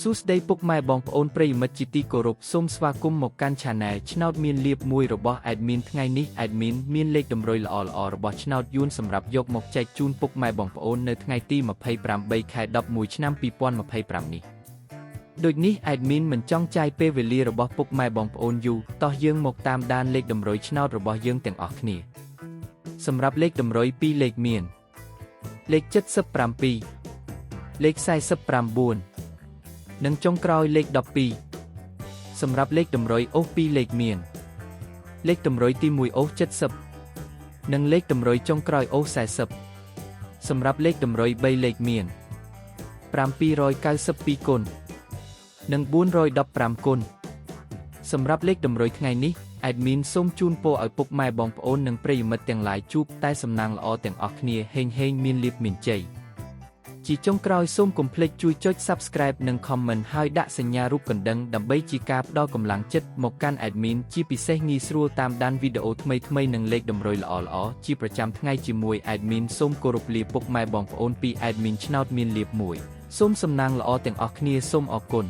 សួស្តីពុកម៉ែបងប្អូនប្រិយមិត្តជាទីគោរពសូមស្វាគមន៍មកកាន់ Channel ឆ្នោតមានលៀបមួយរបស់ Admin ថ្ងៃនេះ Admin មានលេខតម្រុយល្អៗរបស់ឆ្នោតយួនសម្រាប់យកមកចែកជូនពុកម៉ែបងប្អូននៅថ្ងៃទី28 ខែ11 ឆ្នាំ2025នេះដូចនេះ Admin មិនចង់ចាយពេលវេលារបស់ពុកម៉ែបងប្អូនយូរតោះយើងមកតាមដានលេខតម្រុយឆ្នោតរបស់យើងទាំងអស់គ្នាសម្រាប់លេខតម្រុយ2លេខមានលេខ77លេខ49និងចុងក្រោយលេខ12សម្រាប់លេខតម្រុយអូស2លេខមានលេខតម្រុយទី1អូស70និងលេខតម្រុយចុងក្រោយអូស40សម្រាប់លេខតម្រុយ3លេខមាន792គុណនិង415គុណសម្រាប់លេខតម្រុយថ្ងៃនេះ Admin សូមជូនពរឲ្យពុកម៉ែបងប្អូននិងប្រិយមិត្តទាំងឡាយជួបតែសំណាងល្អទាំងអស់គ្នាហេងមានលាភមានជ័យជាចុងក្រោយសូមកុំភ្លេចជួយចុច Subscribe និង Comment ហើយដាក់សញ្ញារូបកណ្ដឹងដើម្បីជាការផ្ដល់កម្លាំងចិត្តមកកាន់ Admin ជាពិសេសងាយស្រួលតាមដានវីដេអូថ្មីៗនិងលេខតម្រុយល្អៗជាប្រចាំថ្ងៃជាមួយ Admin សូមគោរពលាពុកម៉ែបងប្អូនពី Admin ឆ្នោតមានលាភមួយសូមសំណាងល្អទាំងអស់គ្នាសូមអរគុណ